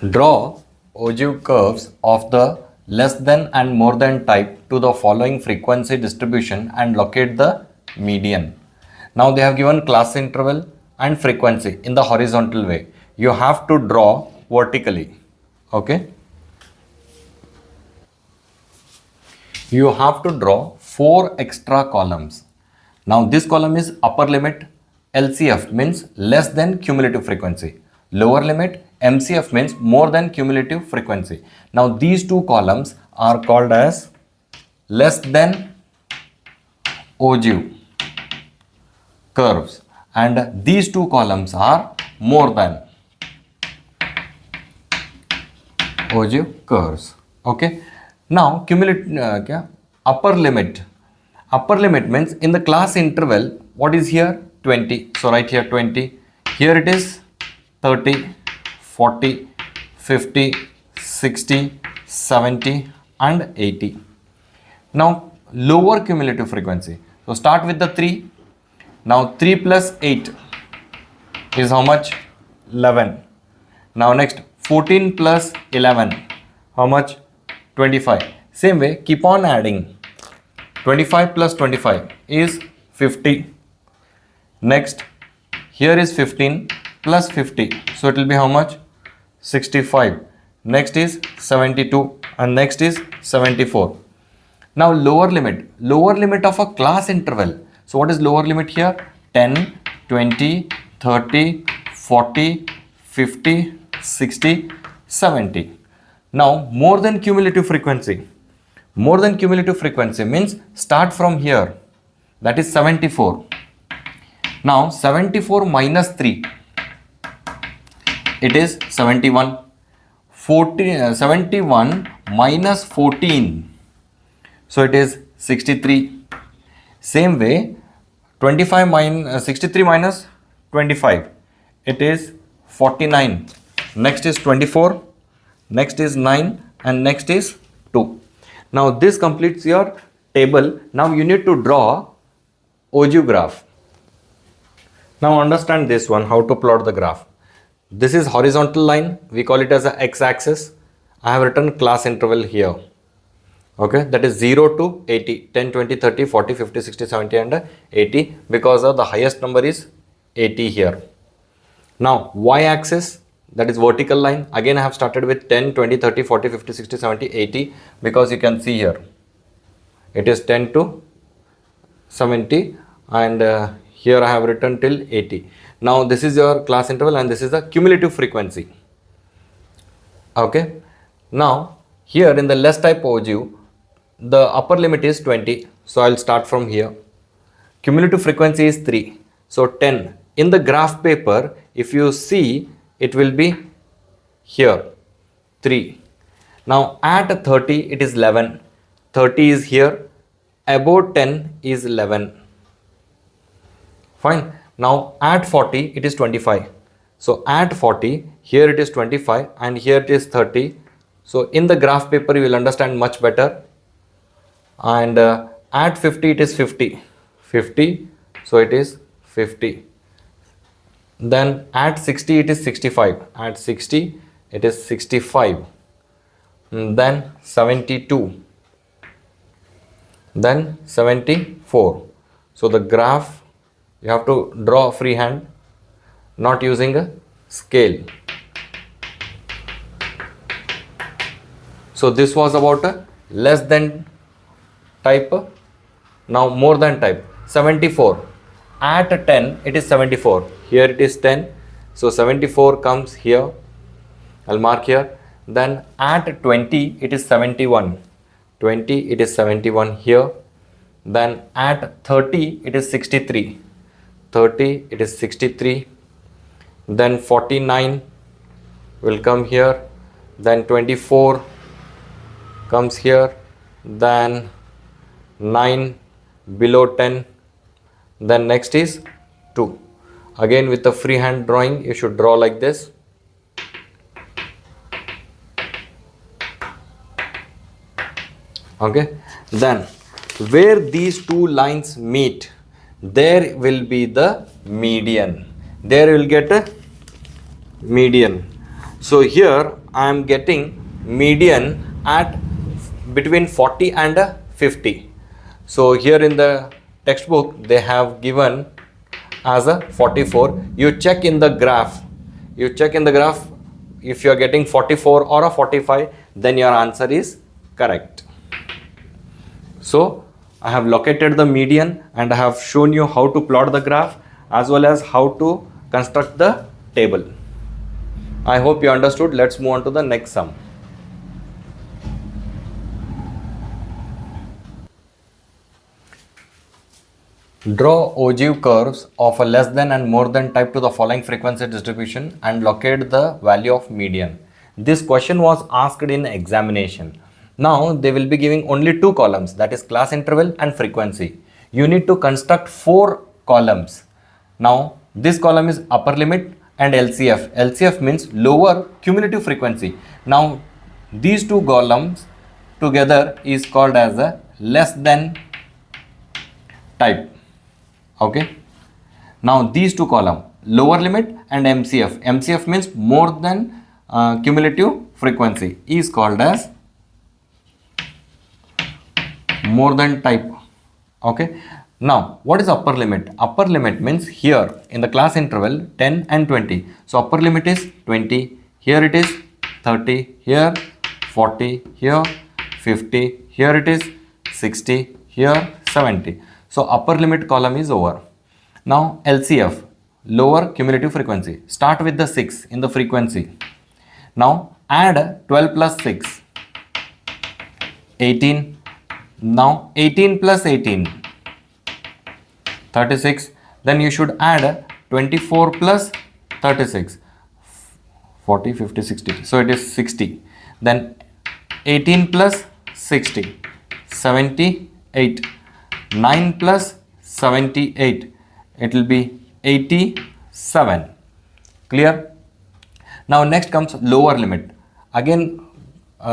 Draw ogive curves of the less than and more than type to the following frequency distribution and locate the median. Now they have given class interval and frequency in the horizontal way. You have to draw vertically. Okay. You have to draw 4 extra columns. Now this column is upper limit LCF means less than cumulative frequency. Lower limit MCF means more than cumulative frequency. Now these two columns are called as less than ogive curves and these two columns are more than ogive curves. Okay. Now cumulative upper limit. Upper limit means in the class interval, what is here? 20. So write here 20. Here it is 30, 40, 50, 60, 70 and 80. Now lower cumulative frequency. So start with the 3. Now 3 plus 8 is how much? 11. Now next 14 plus 11. How much? 25. Same way, keep on adding. 25 plus 25 is 50. Next, here is 15 plus 50. So it will be how much? 65. Next is 72 and next is 74. Now lower limit of a class interval. So what is lower limit here? 10, 20, 30, 40, 50, 60, 70. Now more than cumulative frequency. More than cumulative frequency means start from here. That is 74. Now 74 minus 3. It is 71. 71 minus 14. So it is 63. Same way 63 minus 25. It is 49. Next is 24. Next is 9 and next is 2. Now this completes your table. Now you need to draw ogive graph. Now understand this one, how to plot the graph. This is horizontal line. We call it as a x-axis. I have written class interval here. Okay, that is 0 to 80, 10, 20, 30, 40, 50, 60, 70 and 80 because of the highest number is 80 here. Now y-axis, that is vertical line. Again I have started with 10, 20, 30, 40, 50, 60, 70, 80 because you can see here. It is 10 to 70 and here I have written till 80. Now this is your class interval and this is the cumulative frequency. Okay. Now here in the less type ogive, the upper limit is 20. So I will start from here. Cumulative frequency is 3. So 10. In the graph paper, if you see, it will be here 3. Now at 30 it is 11. 30 is here. Above 10 is 11. Fine. Now at 40 it is 25. So at 40 here it is 25 and here it is 30. So in the graph paper you will understand much better. And at 50 it is 50. 50. So it is 50. Then at 60 it is 65. At 60 it is 65. Then 72. Then 74. So the graph you have to draw freehand, not using a scale. So this was about a less than type. Now more than type. 74. At 10 it is 74. Here it is 10. So 74 comes here. I'll mark here. Then at 20 it is 71. 20 it is 71 here. Then at 30 it is 63. 30 it is 63. Then 49 will come here. Then 24 comes here. Then 9 below 10. Then next is 2. Again with the freehand drawing you should draw like this. Okay. Then where these two lines meet, there will be the median. There you will get a median. So here I am getting median at between 40 and 50. So here in the textbook they have given as a 44. You check in the graph. You check in the graph. If you are getting 44 or a 45, then your answer is correct. So I have located the median and I have shown you how to plot the graph as well as how to construct the table. I hope you understood. Let's move on to the next sum. Draw ogive curves of a less than and more than type to the following frequency distribution and locate the value of median. This question was asked in examination. Now they will be giving only two columns, that is class interval and frequency. You need to construct four columns. Now this column is upper limit and LCF. LCF means lower cumulative frequency. Now these two columns together is called as a less than type. Okay. Now these two column, lower limit and MCF. MCF means more than cumulative frequency, is called as more than type. Okay. Now what is upper limit? Upper limit means here in the class interval 10 and 20. So upper limit is 20. Here it is 30. Here 40. Here 50. Here it is 60. Here 70. So upper limit column is over. Now LCF, lower cumulative frequency. Start with the 6 in the frequency. Now add 12 plus 6, 18. Now 18 plus 18, 36. Then you should add 24 plus 36, 40, 50, 60. So it is 60. Then 18 plus 60, 78. 9 plus 78, it will be 87. Clear? Now next comes lower limit. Again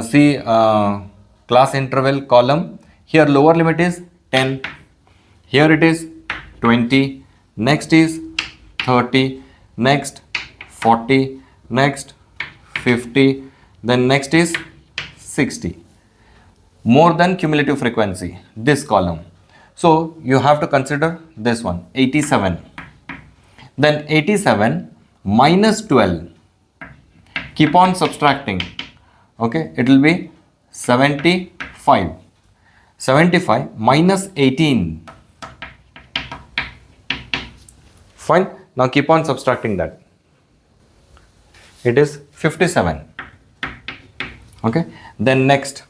see class interval column. Here lower limit is 10. Here it is 20. Next is 30. Next 40. Next 50. Then next is 60. More than cumulative frequency, this column. So you have to consider this one, 87. Then 87 minus 12. Keep on subtracting. Okay, it will be 75. 75 minus 18. Fine. Now keep on subtracting that. It is 57. Okay. Then next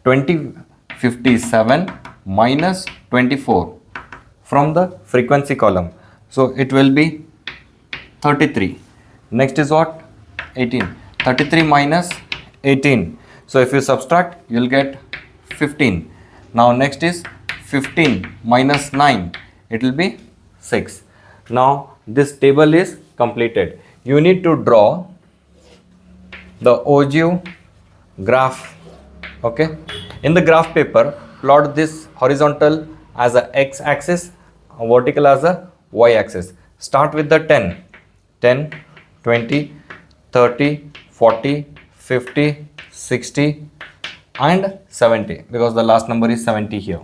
57 minus 24 from the frequency column. So it will be 33. Next is what? 18. 33 minus 18. So if you subtract, you will get 15. Now next is 15 minus 9. It will be 6. Now this table is completed. You need to draw the ogive graph. Okay. In the graph paper, plot this horizontal as a x-axis, vertical as a y-axis. Start with the 10, 10, 20, 30, 40, 50, 60 and 70 because the last number is 70 here.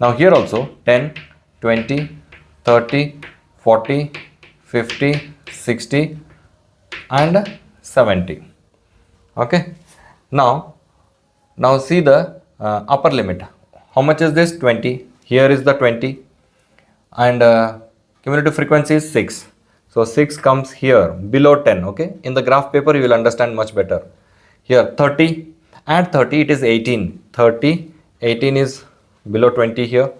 Now here also 10, 20, 30, 40, 50, 60 and 70. Okay. Now see the upper limit. How much is this? 20. Here is the 20 and cumulative frequency is 6. So 6 comes here below 10. Okay. In the graph paper you will understand much better. Here 30. Add 30, it is 18. 30, 18 is below 20 here.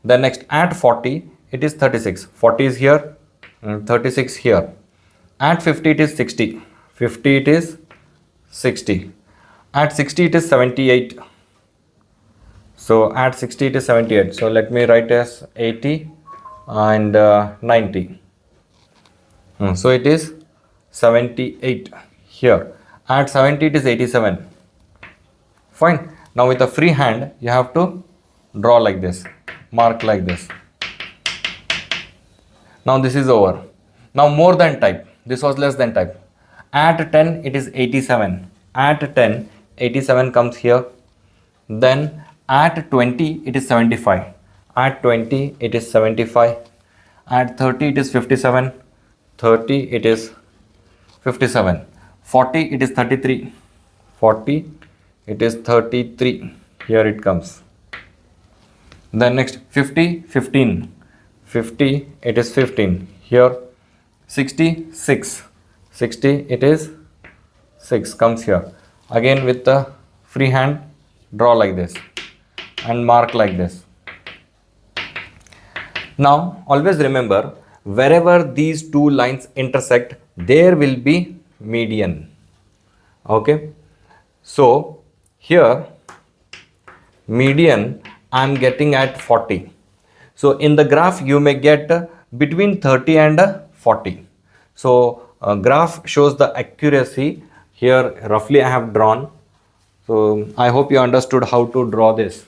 Then next add 40, it is 36. 40 is here, 36 here. Add 50, it is 60. 50, it is 60. Add 60, it is 78. So add 60, it is 78. So let me write as 80 and 90. So it is 78 here. Add 70, it is 87. Fine. Now with a free hand, you have to draw like this, mark like this. Now this is over. Now more than type. This was less than type. At 10 it is 87. At 10 87 comes here. Then at 20 it is 75. At 20 it is 75. At 30 it is 57. 30 it is 57. 40 it is 33. 40 it is 33. Here it comes. Then next 50 15. 50 it is 15. Here 60 6. 60 it is 6 comes here. Again with the free hand, draw like this and mark like this. Now always remember, wherever these two lines intersect, there will be median. Okay, so here median I am getting at 40. So in the graph you may get between 30 and 40. So graph shows the accuracy. Here roughly I have drawn. So I hope you understood how to draw this.